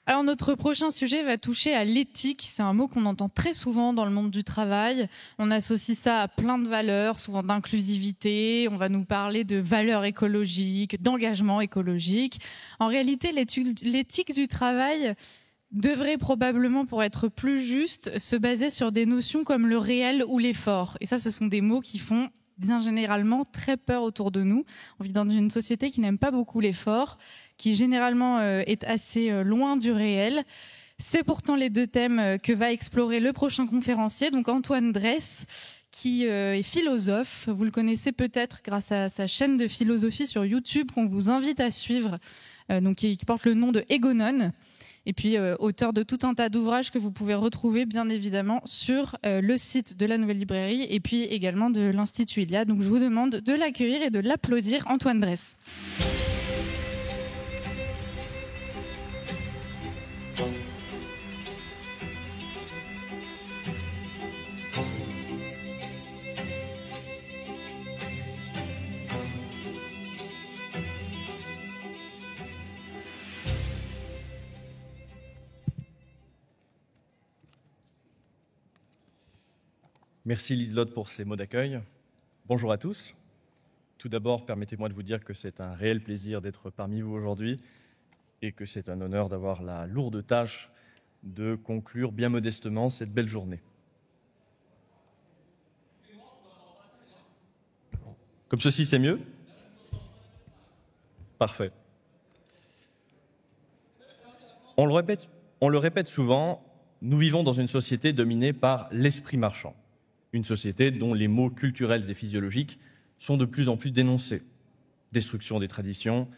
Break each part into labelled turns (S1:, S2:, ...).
S1: Alors notre prochain sujet va toucher à l'éthique. C'est un mot qu'on entend très souvent dans le monde du travail. On associe ça à plein de valeurs, souvent d'inclusivité. On va nous parler de valeurs écologiques, d'engagement écologique. En réalité, l'éthique du travail devrait probablement, pour être plus juste, se baser sur des notions comme le réel ou l'effort. Et ça, ce sont des mots qui font bien généralement très peur autour de nous. On vit dans une société qui n'aime pas beaucoup l'effort, qui généralement est assez loin du réel. C'est pourtant les deux thèmes que va explorer le prochain conférencier, donc Antoine Dresse, qui est philosophe. Vous le connaissez peut-être grâce à sa chaîne de philosophie sur YouTube qu'on vous invite à suivre, donc qui porte le nom de Egonon. Et puis auteur de tout un tas d'ouvrages que vous pouvez retrouver bien évidemment sur le site de la Nouvelle Librairie et puis également de l'Institut Iliade. Donc je vous demande de l'accueillir et de l'applaudir, Antoine Dresse.
S2: Merci Liselotte pour ces mots d'accueil. Bonjour à tous. Tout d'abord, permettez-moi de vous dire que c'est un réel plaisir d'être parmi vous aujourd'hui et que c'est un honneur d'avoir la lourde tâche de conclure bien modestement cette belle journée. Comme ceci, c'est mieux ? Parfait. On le répète souvent, nous vivons dans une société dominée par l'esprit marchand. Une société dont les maux culturels et physiologiques sont de plus en plus dénoncés. Destruction des traditions,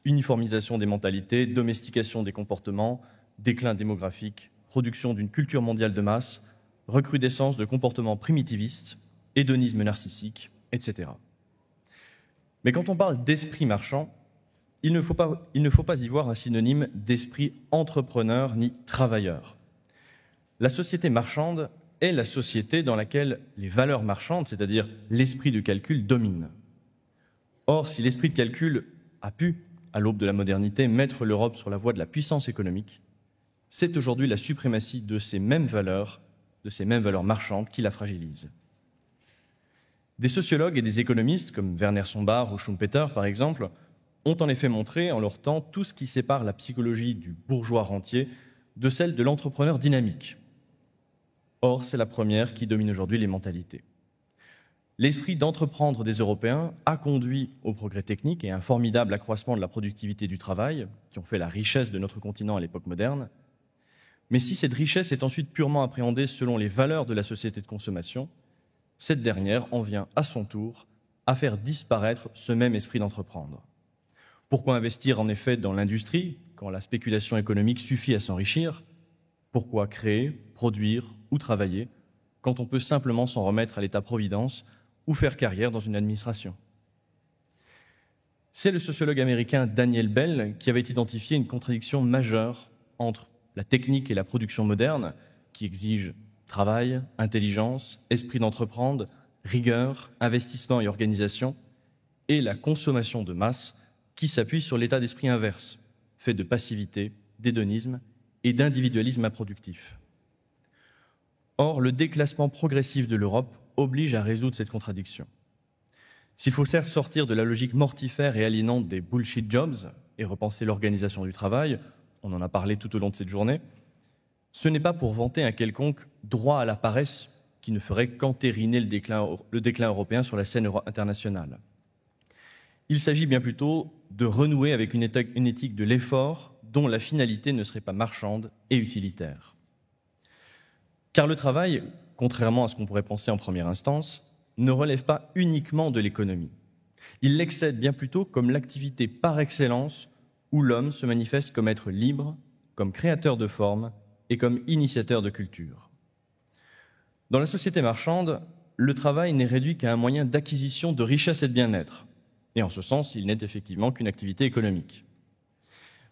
S2: uniformisation des mentalités, domestication des comportements, déclin démographique, production d'une culture mondiale de masse, recrudescence de comportements primitivistes, hédonisme narcissique, etc. Mais quand on parle d'esprit marchand, il ne faut pas y voir un synonyme d'esprit entrepreneur ni travailleur. La société marchande est la société dans laquelle les valeurs marchandes, c'est-à-dire l'esprit de calcul, dominent. Or, si l'esprit de calcul a pu, à l'aube de la modernité, mettre l'Europe sur la voie de la puissance économique, c'est aujourd'hui la suprématie de ces mêmes valeurs marchandes qui la fragilisent. Des sociologues et des économistes, comme Werner Sombart ou Schumpeter par exemple, ont en effet montré en leur temps tout ce qui sépare la psychologie du bourgeois rentier de celle de l'entrepreneur dynamique. Or, c'est la première qui domine aujourd'hui les mentalités. L'esprit d'entreprendre des Européens a conduit au progrès technique et à un formidable accroissement de la productivité du travail, qui ont fait la richesse de notre continent à l'époque moderne. Mais si cette richesse est ensuite purement appréhendée selon les valeurs de la société de consommation, cette dernière en vient à son tour à faire disparaître ce même esprit d'entreprendre. Pourquoi investir en effet dans l'industrie quand la spéculation économique suffit à s'enrichir ? Pourquoi créer, produire ou travailler quand on peut simplement s'en remettre à l'État-providence ou faire carrière dans une administration ? C'est le sociologue américain Daniel Bell qui avait identifié une contradiction majeure entre la technique et la production moderne qui exigent travail, intelligence, esprit d'entreprendre, rigueur, investissement et organisation, et la consommation de masse qui s'appuie sur l'état d'esprit inverse, fait de passivité, d'hédonisme et d'individualisme improductif. Or, le déclassement progressif de l'Europe oblige à résoudre cette contradiction. S'il faut certes sortir de la logique mortifère et aliénante des bullshit jobs et repenser l'organisation du travail, on en a parlé tout au long de cette journée, ce n'est pas pour vanter un quelconque droit à la paresse qui ne ferait qu'entériner le déclin européen sur la scène internationale. Il s'agit bien plutôt de renouer avec une éthique de l'effort dont la finalité ne serait pas marchande et utilitaire. Car le travail, contrairement à ce qu'on pourrait penser en première instance, ne relève pas uniquement de l'économie. Il l'excède bien plutôt comme l'activité par excellence où l'homme se manifeste comme être libre, comme créateur de formes et comme initiateur de culture. Dans la société marchande, le travail n'est réduit qu'à un moyen d'acquisition de richesse et de bien-être. Et en ce sens, il n'est effectivement qu'une activité économique.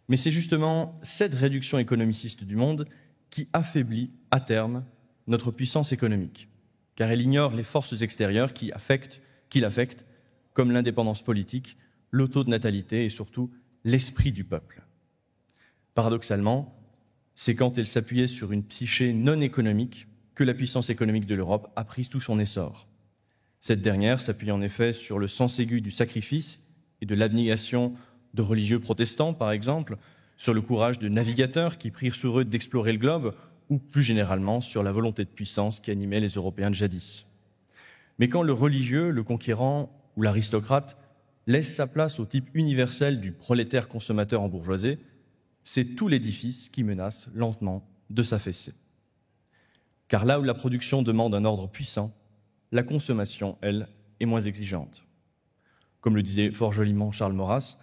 S2: Mais c'est justement cette réduction économiciste du monde qui affaiblit, à terme, notre puissance économique, car elle ignore les forces extérieures qui l'affectent, comme l'indépendance politique, le taux de natalité et surtout l'esprit du peuple. Paradoxalement, C'est quand elle s'appuyait sur une psyché non économique que la puissance économique de l'Europe a pris tout son essor. Cette dernière s'appuie en effet sur le sens aigu du sacrifice et de l'abnégation de religieux protestants, par exemple, sur le courage de navigateurs qui prirent sur eux d'explorer le globe, ou plus généralement sur la volonté de puissance qui animait les Européens de jadis. Mais quand le religieux, le conquérant ou l'aristocrate laisse sa place au type universel du prolétaire consommateur embourgeoisé, c'est tout l'édifice qui menace lentement de s'affaisser. Car là où la production demande un ordre puissant, la consommation, elle, est moins exigeante. Comme le disait fort joliment Charles Maurras,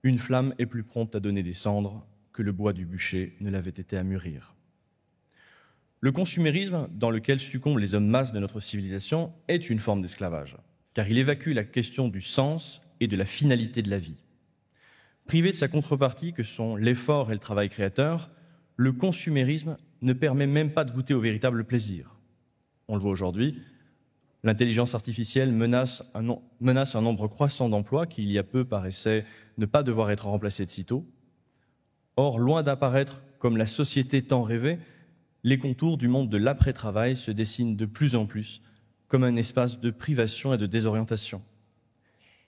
S2: une flamme est plus prompte à donner des cendres que le bois du bûcher ne l'avait été à mûrir. Le consumérisme, dans lequel succombent les hommes masses de notre civilisation, est une forme d'esclavage, car il évacue la question du sens et de la finalité de la vie. Privé de sa contrepartie que sont l'effort et le travail créateur, le consumérisme ne permet même pas de goûter au véritable plaisir. On le voit aujourd'hui, l'intelligence artificielle menace un nombre croissant d'emplois qui, il y a peu, paraissaient ne pas devoir être remplacés de sitôt. Or, loin d'apparaître comme la société tant rêvée, les contours du monde de l'après-travail se dessinent de plus en plus comme un espace de privation et de désorientation.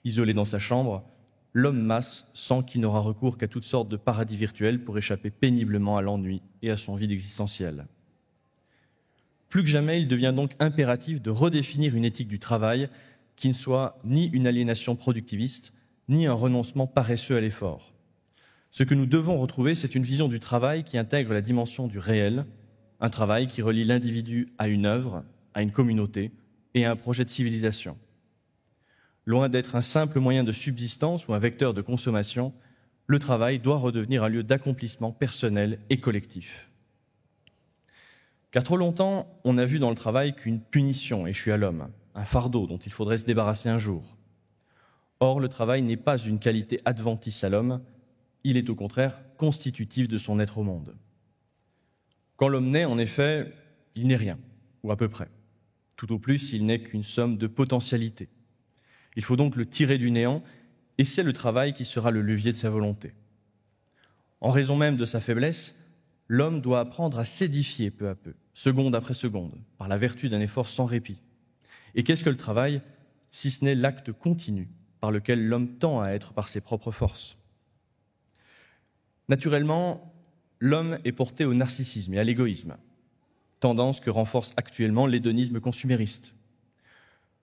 S2: Isolé dans sa chambre, l'homme masse sent qu'il n'aura recours qu'à toutes sortes de paradis virtuels pour échapper péniblement à l'ennui et à son vide existentiel. Plus que jamais, il devient donc impératif de redéfinir une éthique du travail qui ne soit ni une aliénation productiviste, ni un renoncement paresseux à l'effort. Ce que nous devons retrouver, c'est une vision du travail qui intègre la dimension du réel, un travail qui relie l'individu à une œuvre, à une communauté et à un projet de civilisation. Loin d'être un simple moyen de subsistance ou un vecteur de consommation, le travail doit redevenir un lieu d'accomplissement personnel et collectif. Car trop longtemps, on a vu dans le travail qu'une punition échue à l'homme, un fardeau dont il faudrait se débarrasser un jour. Or, le travail n'est pas une qualité adventice à l'homme, il est au contraire constitutif de son être au monde. Quand l'homme naît, en effet, il n'est rien, ou à peu près. Tout au plus, il n'est qu'une somme de potentialités. Il faut donc le tirer du néant, et c'est le travail qui sera le levier de sa volonté. En raison même de sa faiblesse, l'homme doit apprendre à s'édifier peu à peu, seconde après seconde, par la vertu d'un effort sans répit. Et qu'est-ce que le travail, si ce n'est l'acte continu par lequel l'homme tend à être par ses propres forces ? Naturellement, l'homme est porté au narcissisme et à l'égoïsme, tendance que renforce actuellement l'hédonisme consumériste.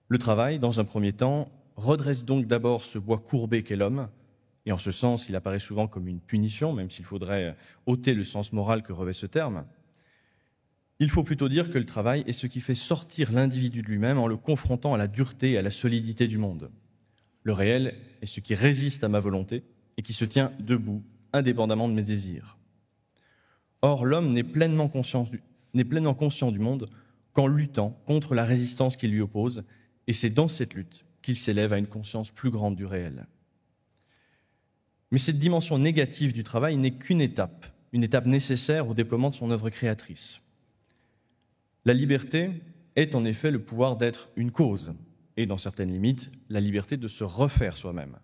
S2: Le travail, dans un premier temps, redresse donc d'abord ce bois courbé qu'est l'homme, et en ce sens, il apparaît souvent comme une punition, même s'il faudrait ôter le sens moral que revêt ce terme. Il faut plutôt dire que le travail est ce qui fait sortir l'individu de lui-même en le confrontant à la dureté et à la solidité du monde. Le réel est ce qui résiste à ma volonté et qui se tient debout, indépendamment de mes désirs. Or, l'homme n'est pleinement conscient du monde qu'en luttant contre la résistance qui lui oppose, et c'est dans cette lutte qu'il s'élève à une conscience plus grande du réel. Mais cette dimension négative du travail n'est qu'une étape nécessaire au déploiement de son œuvre créatrice. La liberté est en effet le pouvoir d'être une cause, et dans certaines limites, la liberté de se refaire soi-même.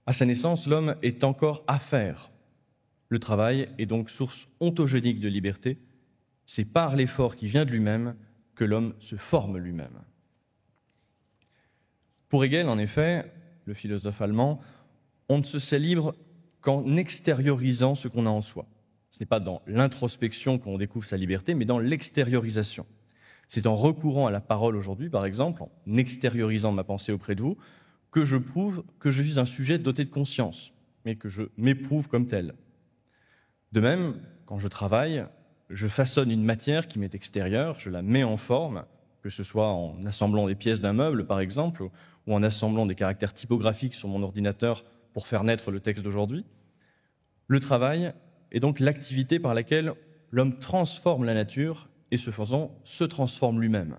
S2: À sa naissance, l'homme est encore à faire. Le travail est donc source ontogénique de liberté. C'est par l'effort qui vient de lui-même que l'homme se forme lui-même. Pour Hegel, en effet, le philosophe allemand, on ne se sait libre qu'en extériorisant ce qu'on a en soi. Ce n'est pas dans l'introspection qu'on découvre sa liberté, mais dans l'extériorisation. C'est en recourant à la parole aujourd'hui, par exemple, en extériorisant ma pensée auprès de vous, que je prouve que je suis un sujet doté de conscience, mais que je m'éprouve comme tel. De même, quand je travaille, je façonne une matière qui m'est extérieure, je la mets en forme, que ce soit en assemblant des pièces d'un meuble, par exemple, ou en assemblant des caractères typographiques sur mon ordinateur pour faire naître le texte d'aujourd'hui. Le travail est donc l'activité par laquelle l'homme transforme la nature et, ce faisant, se transforme lui-même.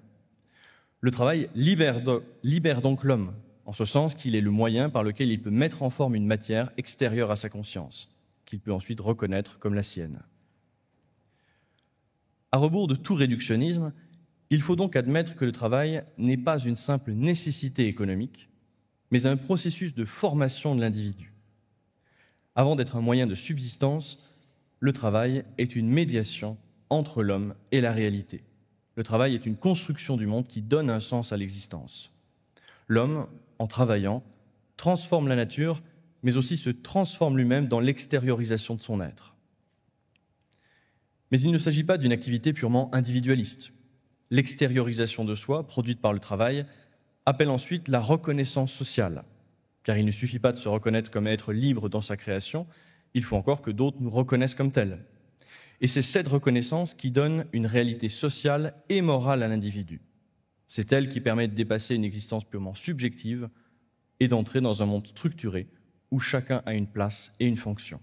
S2: Le travail libère donc l'homme, en ce sens qu'il est le moyen par lequel il peut mettre en forme une matière extérieure à sa conscience, qu'il peut ensuite reconnaître comme la sienne. À rebours de tout réductionnisme, il faut donc admettre que le travail n'est pas une simple nécessité économique, mais un processus de formation de l'individu. Avant d'être un moyen de subsistance, le travail est une médiation entre l'homme et la réalité. Le travail est une construction du monde qui donne un sens à l'existence. L'homme, en travaillant, transforme la nature, mais aussi se transforme lui-même dans l'extériorisation de son être. Mais il ne s'agit pas d'une activité purement individualiste. L'extériorisation de soi, produite par le travail, appelle ensuite la reconnaissance sociale, car il ne suffit pas de se reconnaître comme être libre dans sa création, il faut encore que d'autres nous reconnaissent comme tels. Et c'est cette reconnaissance qui donne une réalité sociale et morale à l'individu. C'est elle qui permet de dépasser une existence purement subjective et d'entrer dans un monde structuré où chacun a une place et une fonction.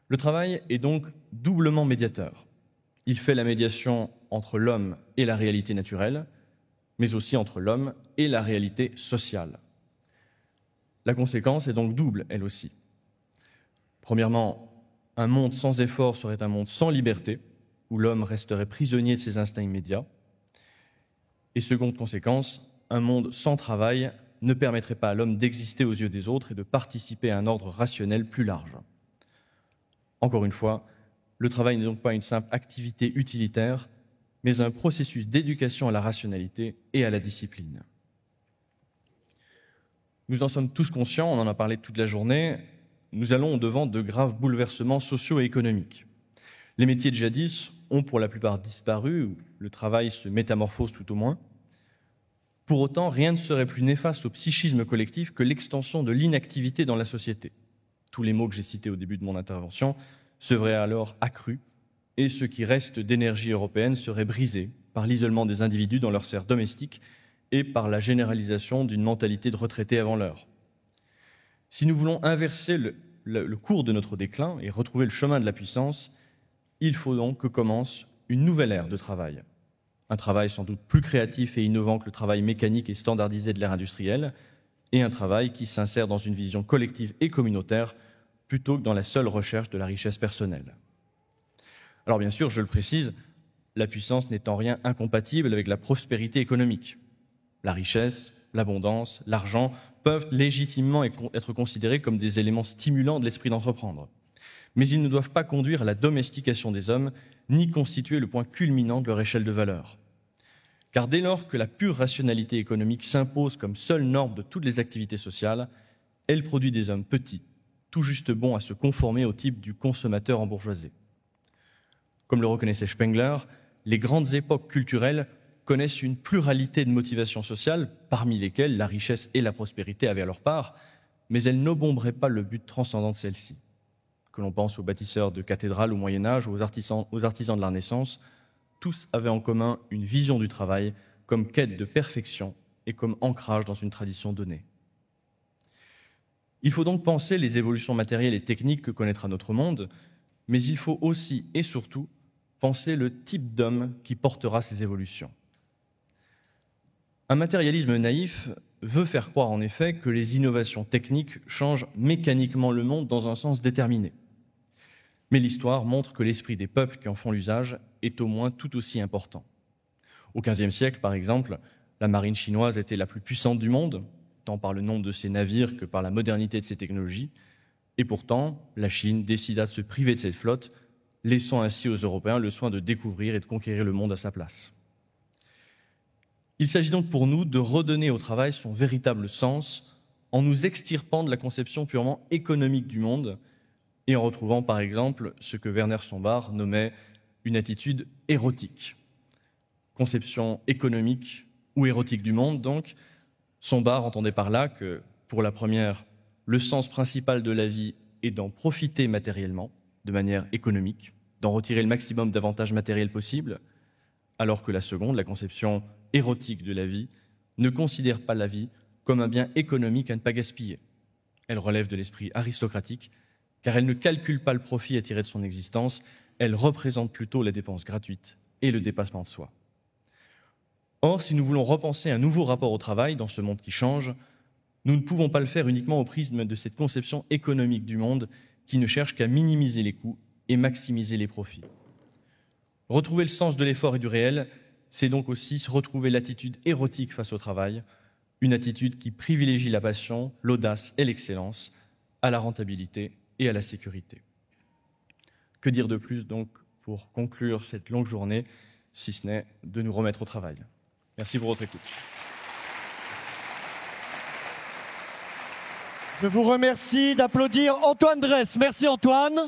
S2: Le travail est donc doublement médiateur. Il fait la médiation entre l'homme et la réalité naturelle, mais aussi entre l'homme et la réalité sociale. La conséquence est donc double, elle aussi. Premièrement, un monde sans effort serait un monde sans liberté, où l'homme resterait prisonnier de ses instincts immédiats. Et seconde conséquence, un monde sans travail ne permettrait pas à l'homme d'exister aux yeux des autres et de participer à un ordre rationnel plus large. Encore une fois, le travail n'est donc pas une simple activité utilitaire, mais un processus d'éducation à la rationalité et à la discipline. Nous en sommes tous conscients, on en a parlé toute la journée, nous allons au-devant de graves bouleversements sociaux et économiques. Les métiers de jadis ont pour la plupart disparu, ou le travail se métamorphose tout au moins. Pour autant, rien ne serait plus néfaste au psychisme collectif que l'extension de l'inactivité dans la société. Tous les mots que j'ai cités au début de mon intervention seraient alors accrus, et ce qui reste d'énergie européenne serait brisé par l'isolement des individus dans leur sphère domestique et par la généralisation d'une mentalité de retraités avant l'heure. Si nous voulons inverser le cours de notre déclin et retrouver le chemin de la puissance, il faut donc que commence une nouvelle ère de travail. Un travail sans doute plus créatif et innovant que le travail mécanique et standardisé de l'ère industrielle, et un travail qui s'insère dans une vision collective et communautaire plutôt que dans la seule recherche de la richesse personnelle. Alors bien sûr, je le précise, la puissance n'est en rien incompatible avec la prospérité économique. La richesse, l'abondance, l'argent peuvent légitimement être considérés comme des éléments stimulants de l'esprit d'entreprendre. Mais ils ne doivent pas conduire à la domestication des hommes, ni constituer le point culminant de leur échelle de valeur. Car dès lors que la pure rationalité économique s'impose comme seule norme de toutes les activités sociales, elle produit des hommes petits, tout juste bons à se conformer au type du consommateur embourgeoisé. Comme le reconnaissait Spengler, les grandes époques culturelles connaissent une pluralité de motivations sociales, parmi lesquelles la richesse et la prospérité avaient leur part, mais elles n'obombraient pas le but transcendant de celles-ci. Que l'on pense aux bâtisseurs de cathédrales au Moyen-Âge, aux artisans de la Renaissance, tous avaient en commun une vision du travail comme quête de perfection et comme ancrage dans une tradition donnée. Il faut donc penser les évolutions matérielles et techniques que connaîtra notre monde, mais il faut aussi et surtout penser le type d'homme qui portera ces évolutions. Un matérialisme naïf veut faire croire en effet que les innovations techniques changent mécaniquement le monde dans un sens déterminé. Mais l'histoire montre que l'esprit des peuples qui en font l'usage est au moins tout aussi important. Au XVe siècle, par exemple, la marine chinoise était la plus puissante du monde, tant par le nombre de ses navires que par la modernité de ses technologies, et pourtant, la Chine décida de se priver de cette flotte, laissant ainsi aux Européens le soin de découvrir et de conquérir le monde à sa place. Il s'agit donc pour nous de redonner au travail son véritable sens en nous extirpant de la conception purement économique du monde et en retrouvant par exemple ce que Werner Sombart nommait une attitude érotique. Conception économique ou érotique du monde donc. Sombart entendait par là que, pour la première, le sens principal de la vie est d'en profiter matériellement, de manière économique, d'en retirer le maximum d'avantages matériels possibles, alors que la seconde, la conception érotique de la vie, ne considère pas la vie comme un bien économique à ne pas gaspiller. Elle relève de l'esprit aristocratique, car elle ne calcule pas le profit à tirer de son existence, elle représente plutôt la dépense gratuite et le dépassement de soi. Or, si nous voulons repenser un nouveau rapport au travail dans ce monde qui change, nous ne pouvons pas le faire uniquement au prisme de cette conception économique du monde qui ne cherche qu'à minimiser les coûts et maximiser les profits. Retrouver le sens de l'effort et du réel, c'est donc aussi retrouver l'attitude érotique face au travail, une attitude qui privilégie la passion, l'audace et l'excellence à la rentabilité et à la sécurité. Que dire de plus donc pour conclure cette longue journée, si ce n'est de nous remettre au travail. Merci pour votre écoute.
S3: Je vous remercie d'applaudir Antoine Dresse. Merci Antoine.